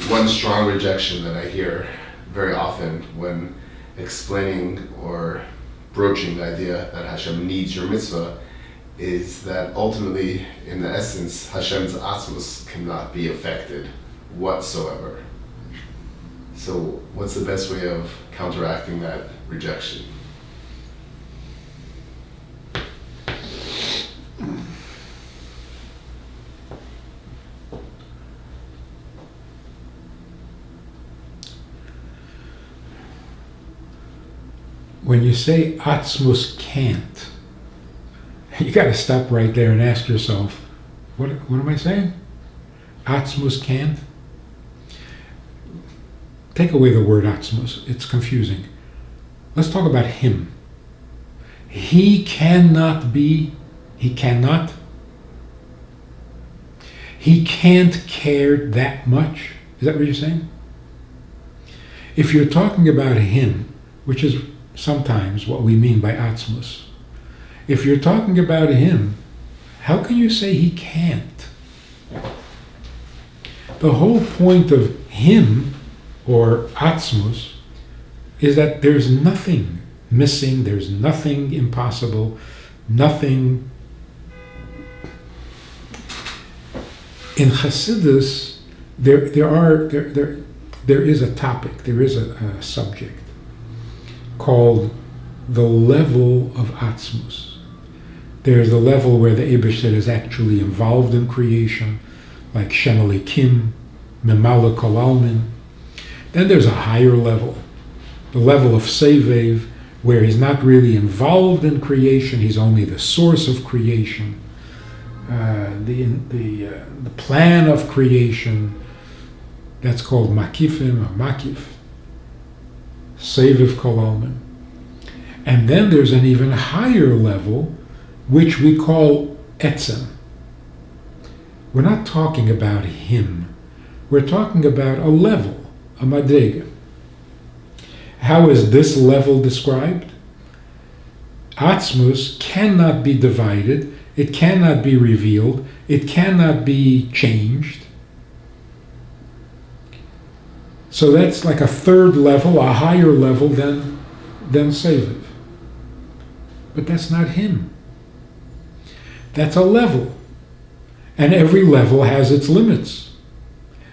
one strong rejection that I hear very often when explaining or broaching the idea that Hashem needs your mitzvah is that ultimately, in the essence, Hashem's Atzmus cannot be affected whatsoever. So what's the best way of counteracting that rejection? When you say Atzmus can't, you got to stop right there and ask yourself, what am I saying? Atzmus can't? Take away the word Atzmus. It's confusing. Let's talk about him. He cannot be, he cannot. He can't care that much. Is that what you're saying? If you're talking about him, which is sometimes what we mean by Atzmus, if you're talking about him, how can you say he can't? The whole point of him, or Atzmus, is that there's nothing missing, there's nothing impossible, nothing. In Chassidus, there is a topic, there is a subject called the level of Atzmus. There's the level where the Eibishter is actually involved in creation, like Shem Elikim, Memala Kol Almin. Then there's a higher level, the level of Sevev, where he's not really involved in creation, he's only the source of creation, the plan of creation. That's called Makifim or Makif, Sevev Kol Almin. And then there's an even higher level, which we call Etzem. We're not talking about him. We're talking about a level, a madrega. How is this level described? Atzmus cannot be divided, it cannot be revealed, it cannot be changed. So that's like a third level, a higher level than Sevev. But that's not him. That's a level. And every level has its limits.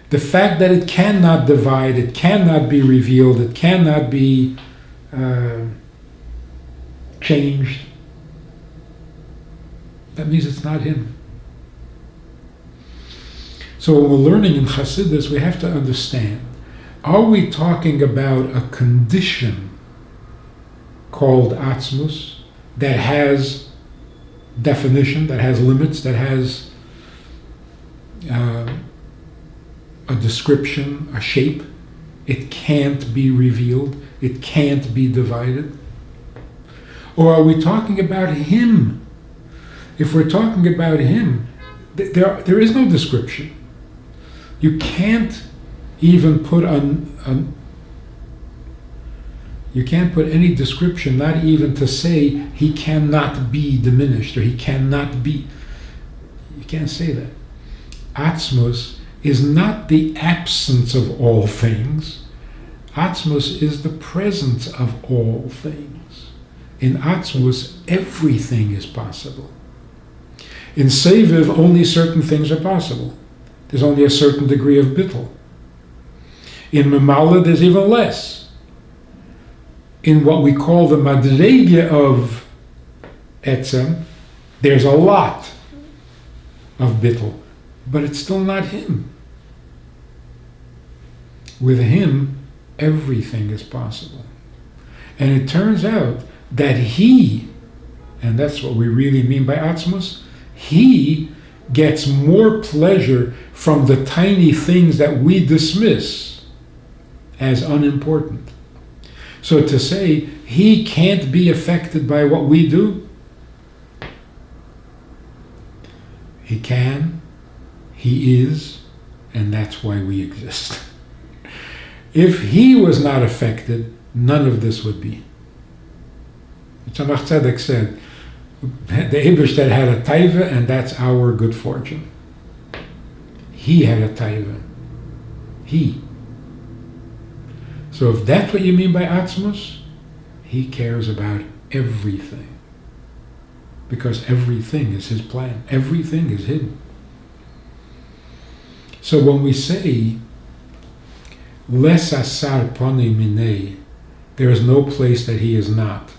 The fact that it cannot divide, it cannot be revealed, it cannot be changed, that means it's not him. So when we're learning in Chassidus, we have to understand, are we talking about a condition called Atzmus that has definition, that has limits, that has a description, a shape? It can't be revealed, it can't be divided? Or are we talking about him? If we're talking about him, there is no description. You can't even put you can't put any description, not even to say he cannot be diminished or he cannot be. You can't say that. Atzmus is not the absence of all things. Atzmus is the presence of all things. In Atzmus, everything is possible. In Sevev, only certain things are possible. There's only a certain degree of bittul. In Memala, there's even less. In what we call the madrege of Etzem, there's a lot of bittul, but it's still not him. With him, everything is possible. And it turns out that he, and that's what we really mean by Atzmus, he gets more pleasure from the tiny things that we dismiss as unimportant. So to say he can't be affected by what we do, he can, he is, and that's why we exist. If he was not affected, none of this would be. Tzemach Tzedek said, the Eibishter had a taiva, and that's our good fortune. He had a taiva. He. So if that's what you mean by Atzmus, he cares about everything. Because everything is his plan. Everything is hidden. So when we say, Les asar poni minei, there is no place that he is not.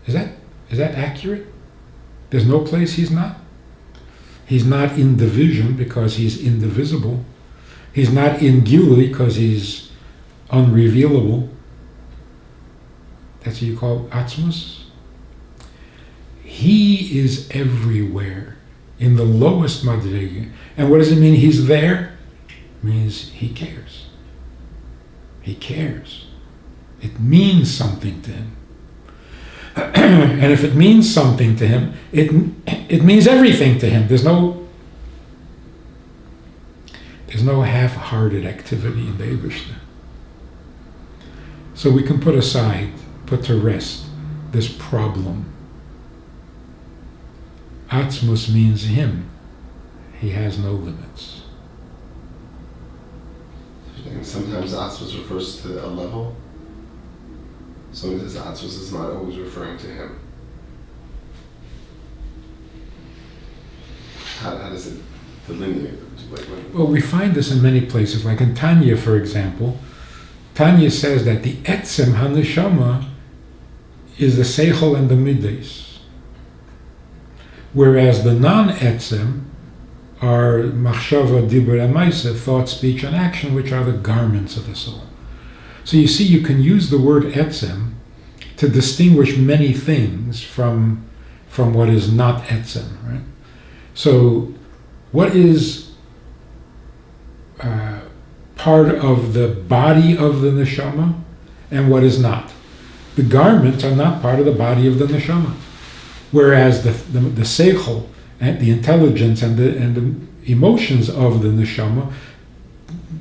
Is that accurate? There's no place he's not? He's not in division because he's indivisible. He's not in Gilui because he's unrevealable. That's what you call Atzmus. He is everywhere, in the lowest madrega. And what does it mean he's there? It means he cares. He cares. It means something to him. And if it means something to him, it means everything to him. There's no half-hearted activity in the Eibishter. So we can put to rest this problem. Atzmus means him. He has no limits. And sometimes Atzmus refers to a level. So when it says Atzmus, is not always referring to him. How does it delineate? Well, we find this in many places. Like in Tanya, for example, Tanya says that the Etzem HaNeshama is the Seichel and the Midas, whereas the non-Etzem are Machshava, Dibur, and Maisa, thought, speech, and action, which are the garments of the soul. So you see, you can use the word Etzem to distinguish many things from what is not Etzem, right? So what is part of the body of the neshama and what is not? The garments are not part of the body of the neshama, whereas the seichel and the intelligence and the emotions of the neshama,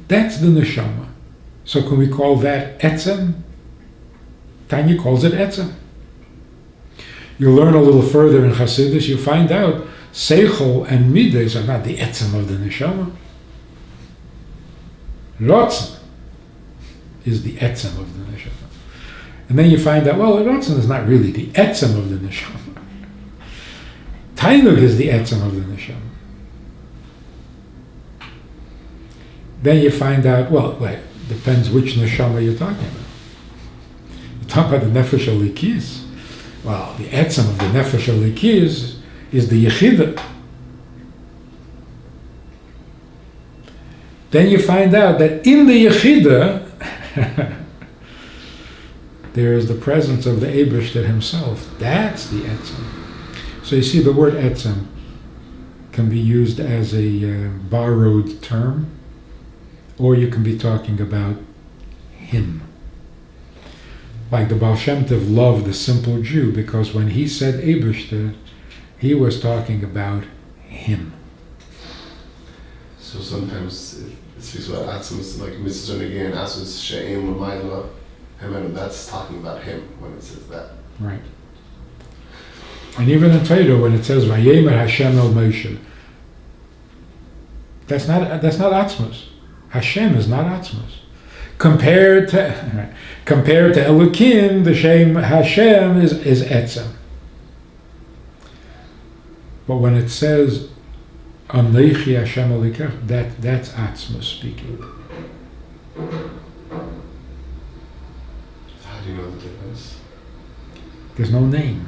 that's the neshama. So can we call that etzem? Tanya calls it etzem. You learn a little further in Hasidus, you find out seichel and midas are not the etzem of the neshama. Rotzen is the etzem of the neshama. And then you find out, well, rotzen is not really the etzem of the neshama. Tainug is the etzem of the neshama. Then you find out, well, depends which neshama you're talking about. You talk about the nefesh alikis. Well, the etzem of the nefesh alikis is the yechida. Then you find out that in the yechida there is the presence of the Eibishter himself. That's the etzem. So you see, the word etzem can be used as a borrowed term, or you can be talking about him. Like the Baal Shem Tov loved the simple Jew because when he said Eibishter, he was talking about him. So sometimes it speaks about Atzmus, like Mitzvot again, Atzmus She'em L'mayla, and that's talking about him when it says that. Right. And even in Torah, when it says Vayemer Hashem El Moshe, that's not Atzmus. Hashem is not Atzmus. Compared to Elokim, the Shem Hashem is Etzem. But when it says Anochi Hashem Elikech, that's Atzmus speaking. How do you know the difference? There's no name.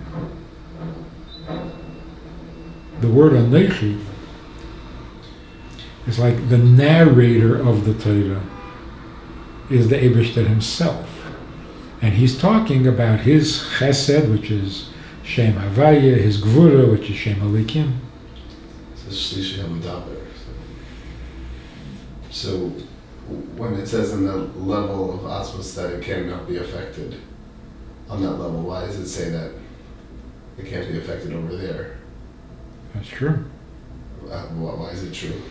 The word Anochi is like the narrator of the Torah is the Eibishter himself. And he's talking about his chesed, which is Shem Havaya, his gvura, which is Shem Elikim. So when it says in the level of Atzmus that it cannot be affected on that level, why does it say that it can't be affected over there? That's true. Why is it true?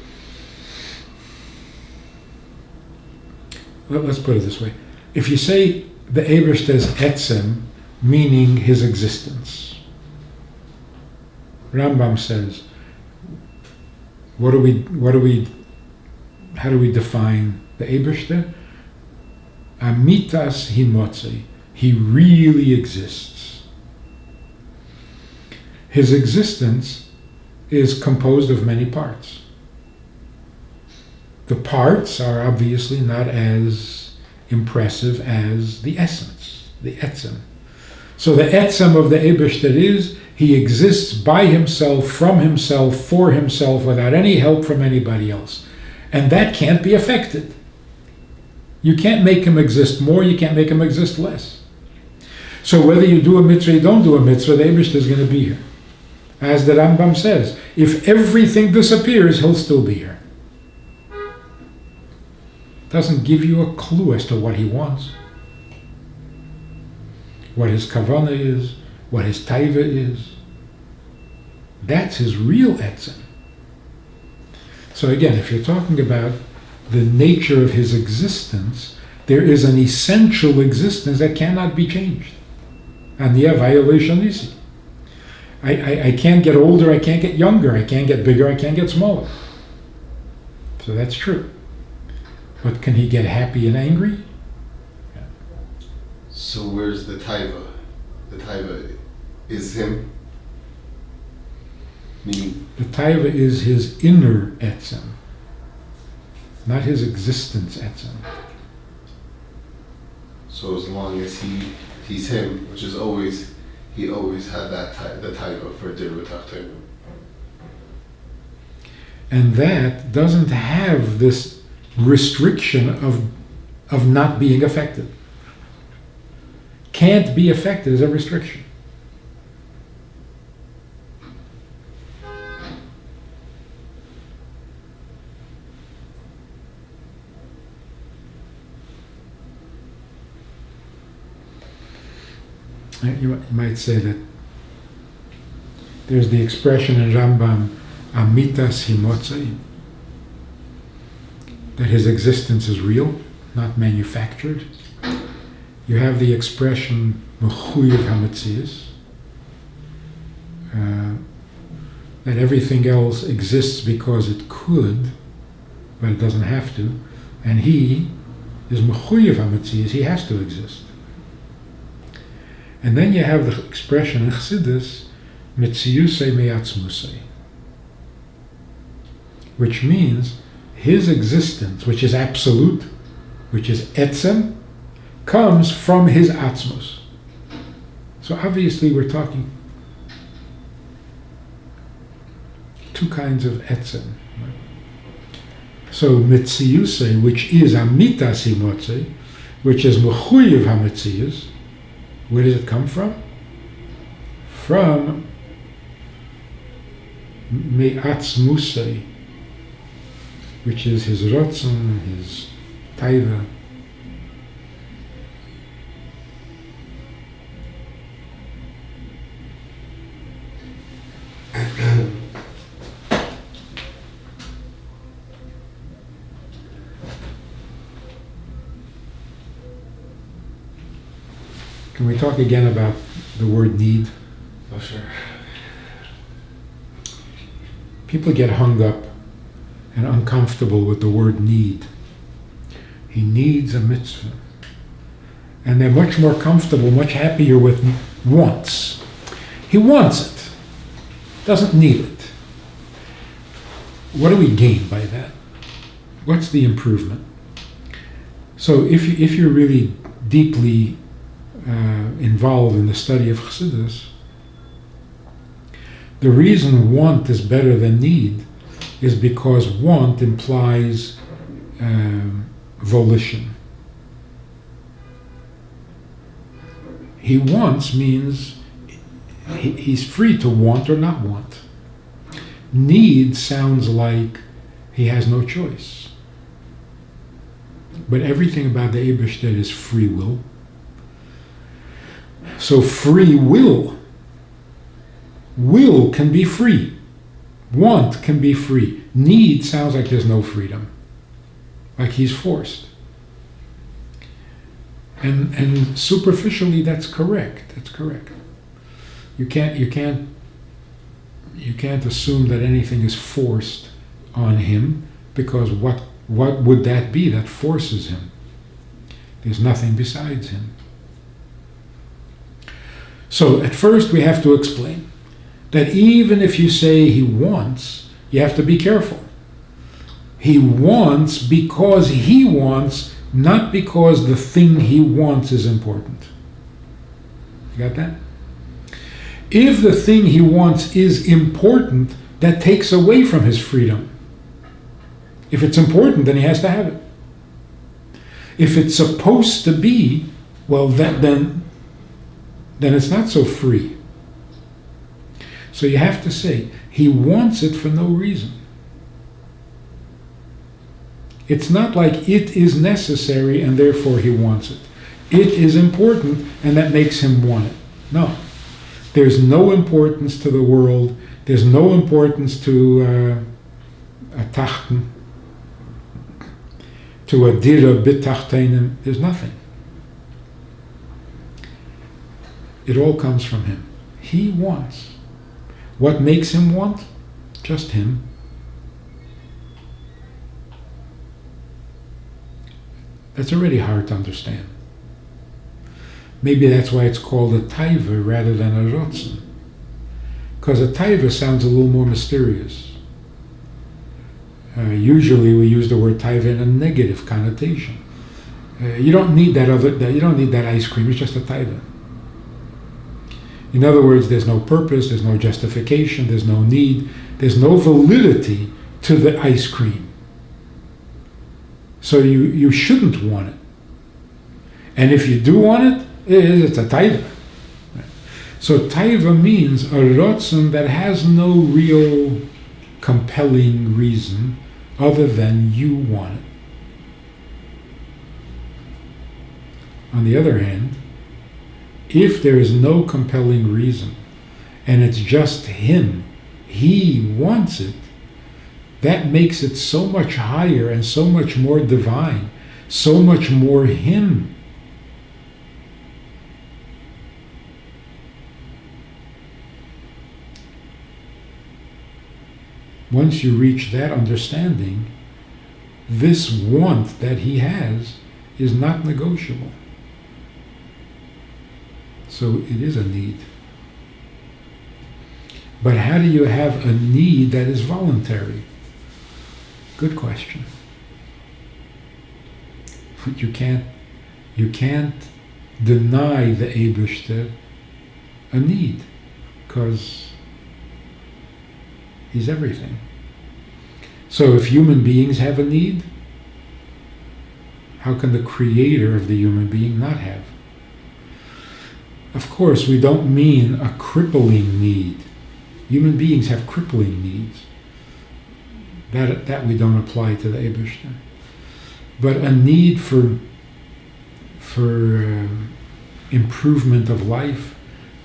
Let's put it this way. If you say the Eibishter's etzem, meaning his existence, Rambam says, what do we how do we define the Eibishter? Amitas himotzi. He really exists. His existence is composed of many parts. The parts are obviously not as impressive as the essence, the etzem. So the etzem of the Eibishter is, he exists by himself, from himself, for himself, without any help from anybody else. And that can't be affected. You can't make him exist more, you can't make him exist less. So whether you do a mitzvah or you don't do a mitzvah, the Eibishter is going to be here. As the Rambam says, if everything disappears, he'll still be here. Doesn't give you a clue as to what he wants, what his kavanah is, what his taiva is. That's his real etzem. So again, if you're talking about the nature of his existence, there is an essential existence that cannot be changed. Aniya vayoleshanisi. I can't get older, I can't get younger, I can't get bigger, I can't get smaller. So that's true. But can he get happy and angry? Yeah. So where's the taiva? The taiva is him? Meaning? The taiva is his inner etzem, not his existence etzem. So as long as he's him, which is always, he always had that the taiva for dirutach. And that doesn't have this restriction of not being affected. Can't be affected is a restriction. You might say that there's the expression in Rambam, amitas himotzei, that his existence is real, not manufactured. You have the expression mechuyev hametzius, that everything else exists because it could, but it doesn't have to, and he is mechuyev hametzius, he has to exist. And then you have the expression in Chassidus, mitziusei me'atzmusei, which means his existence, which is absolute, which is etzem, comes from his atzmus. So obviously we're talking two kinds of etzem. So mitziusei, which is amitas himotzei, which is mechuyev hametzius, where does it come from? From me'atzmusei, which is his rotzen, his taiva. Can we talk again about the word need? Oh, sure. People get hung up and uncomfortable with the word need. He needs a mitzvah. And they're much more comfortable, much happier with wants. He wants it, doesn't need it. What do we gain by that? What's the improvement? So if you're really deeply involved in the study of Chassidus, the reason want is better than need is because want implies volition. He wants means he's free to want or not want. Need sounds like he has no choice. But everything about the Eibishter is free will. So free will can be free. Want can be free. Need sounds like there's no freedom. Like he's forced. And superficially that's correct. That's correct. You can't assume that anything is forced on him, because what what would that be that forces him? There's nothing besides him. So at first we have to explain that even if you say he wants, you have to be careful. He wants because he wants, not because the thing he wants is important. You got that? If the thing he wants is important, that takes away from his freedom. If it's important, then he has to have it. If it's supposed to be, well, then it's not so free. So you have to say, he wants it for no reason. It's not like it is necessary and therefore he wants it. It is important and that makes him want it. No. There's no importance to the world. There's no importance to a tachten, to a dira b'tachtenim. There's nothing. It all comes from him. He wants. What makes him want? Just him. That's already hard to understand. Maybe that's why it's called a taiva rather than a rotzen. Because a taiva sounds a little more mysterious. Usually we use the word taiva in a negative connotation. You don't need you don't need that ice cream, it's just a taiva. In other words, there's no purpose, there's no justification, there's no need, there's no validity to the ice cream. So you shouldn't want it. And if you do want it, it's a taiva. So taiva means a rotzen that has no real compelling reason other than you want it. On the other hand, if there is no compelling reason and it's just him, he wants it, that makes it so much higher and so much more divine, so much more him. Once you reach that understanding, this want that he has is not negotiable. So it is a need. But how do you have a need that is voluntary? Good question. But you can't deny the Eibishter a need, because he's everything. So if human beings have a need, how can the creator of the human being not have? Of course, we don't mean a crippling need. Human beings have crippling needs. That we don't apply to the Eibishter. But a need for improvement of life,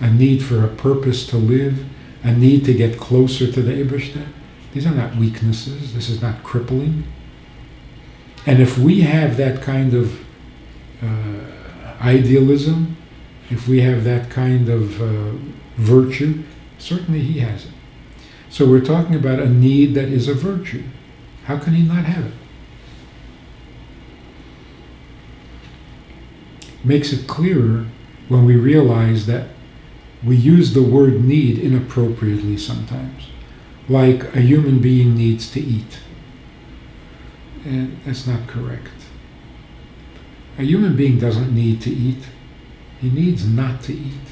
a need for a purpose to live, a need to get closer to the Eibishter, these are not weaknesses. This is not crippling. And if we have that kind of idealism, if we have that kind of virtue, certainly he has it. So we're talking about a need that is a virtue. How can he not have it? Makes it clearer when we realize that we use the word need inappropriately sometimes. Like a human being needs to eat. And that's not correct. A human being doesn't need to eat. He needs not to eat.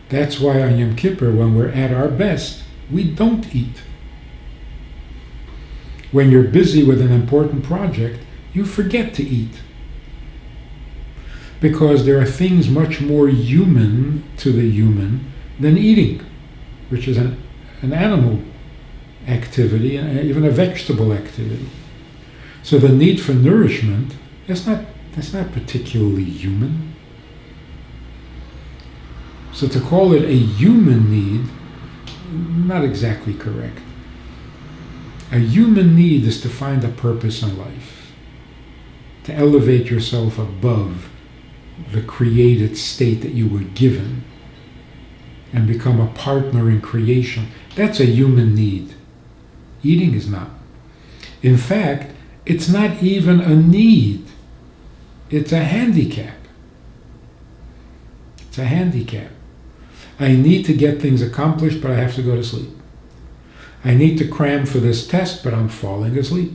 That's why on Yom Kippur, when we're at our best, we don't eat. When you're busy with an important project, you forget to eat. Because there are things much more human to the human than eating, which is an animal activity and even a vegetable activity. So the need for nourishment, that's not particularly human. So to call it a human need, not exactly correct. A human need is to find a purpose in life, to elevate yourself above the created state that you were given and become a partner in creation. That's a human need. Eating is not. In fact, It's not even a need. It's a handicap. It's a handicap. I need to get things accomplished, but I have to go to sleep. I need to cram for this test, but I'm falling asleep.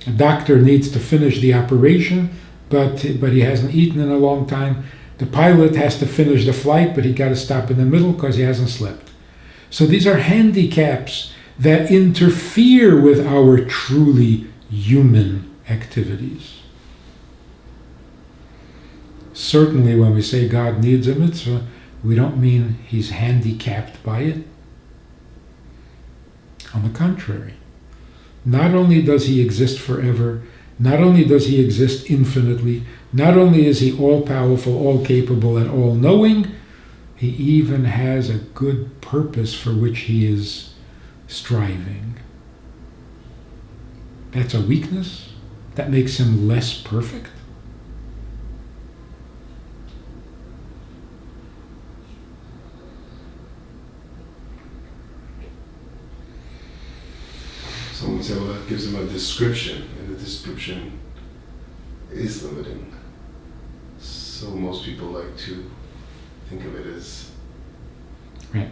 A doctor needs to finish the operation, but he hasn't eaten in a long time. The pilot has to finish the flight, but he got to stop in the middle because he hasn't slept. So these are handicaps that interfere with our truly human activities. Certainly when we say God needs a mitzvah, we don't mean he's handicapped by it. On the contrary, not only does he exist forever, not only does he exist infinitely, not only is he all-powerful, all-capable, and all-knowing, he even has a good purpose for which he is striving. That's a weakness? That makes him less perfect? Someone would say, well, that gives him a description, and the description is limiting. So most people like to think of it as... Right.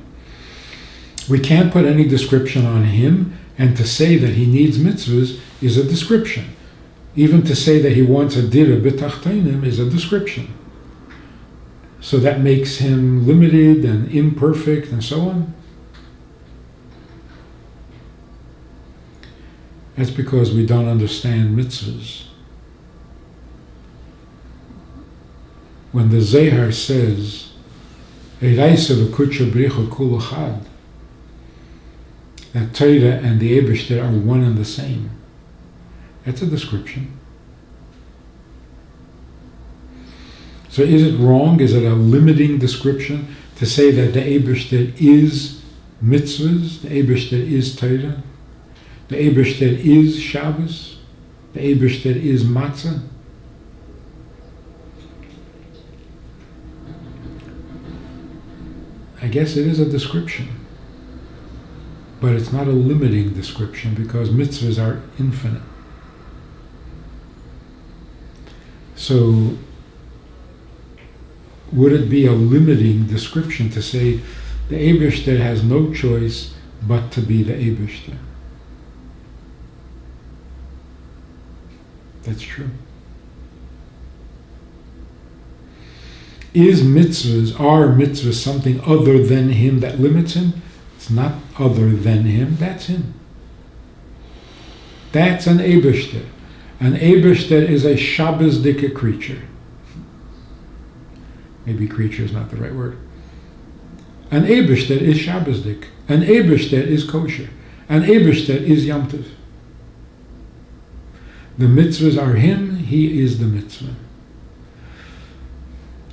We can't put any description on him, and to say that he needs mitzvahs is a description. Even to say that he wants a dira b'tachtainim is a description. So that makes him limited and imperfect and so on. That's because we don't understand mitzvahs. When the Zohar says, Eiraisa v'kutsha bricha kul echad, that Torah and the Eibishter are one and the same, that's a description. So is it wrong, is it a limiting description to say that the Eibishter is mitzvahs, the Eibishter is Torah, the Eibishter is Shabbos, the Eibishter is matzah? I guess it is a description, but it's not a limiting description because mitzvahs are infinite. So would it be a limiting description to say the Eibishter has no choice but to be the Eibishter? That's true. Is mitzvahs, are mitzvahs something other than him that limits him? It's not other than him, that's him. That's an Eibishter. An Eibishter is a Shabbos-dike creature. Maybe creature is not the right word. An Eibishter is Shabbos-dik. An Eibishter is kosher. An Eibishter is Yom Tov. The mitzvahs are him, he is the mitzvah.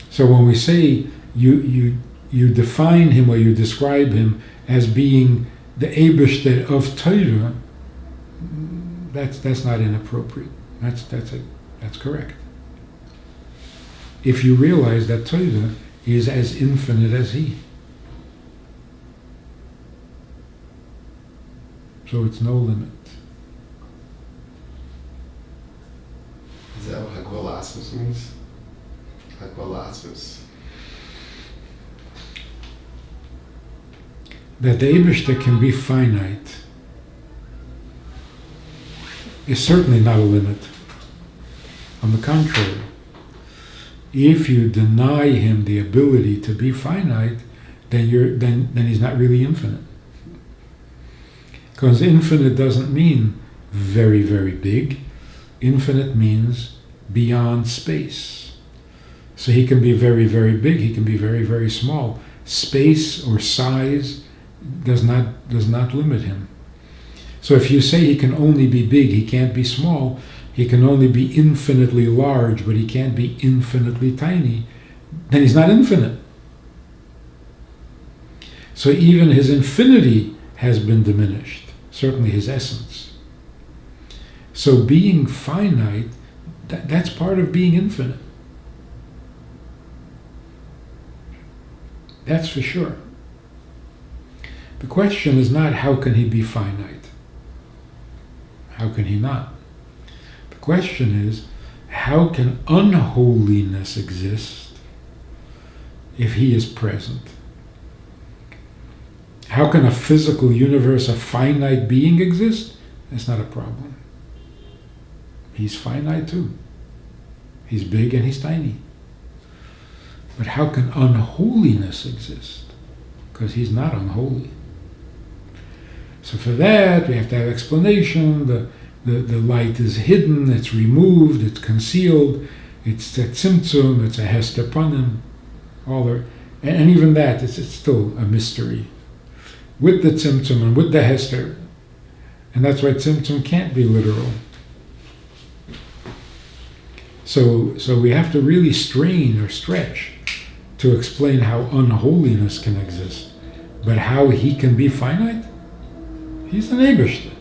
So when we say you define him or you describe him as being the Eibishter of Torah, that's not inappropriate. That's correct. If you realize that Torah is as infinite as he. So it's no limit. Is that what Atzmus means? Atzmus. That the Eibishter can be finite is certainly not a limit. On the contrary, if you deny him the ability to be finite, then he's not really infinite. Because infinite doesn't mean very, very big. Infinite means beyond space. So he can be very, very big, he can be very, very small. Space or size does not limit him. So if you say he can only be big, he can't be small, he can only be infinitely large, but he can't be infinitely tiny, then he's not infinite. So even his infinity has been diminished, certainly his essence. So being finite, that's part of being infinite. That's for sure. The question is not how can he be finite. How can he not? The question is, how can unholiness exist if he is present? How can a physical universe, a finite being exist? That's not a problem. He's finite too. He's big and he's tiny. But how can unholiness exist? Because he's not unholy. So for that, we have to have explanation. The light is hidden, it's removed, it's concealed, it's a tzimtzum, it's a hester panim, and even that, it's still a mystery. With the tzimtzum and with the hester, and that's why tzimtzum can't be literal. So we have to really strain or stretch to explain how unholiness can exist. But how he can be finite? He's an Eibishter.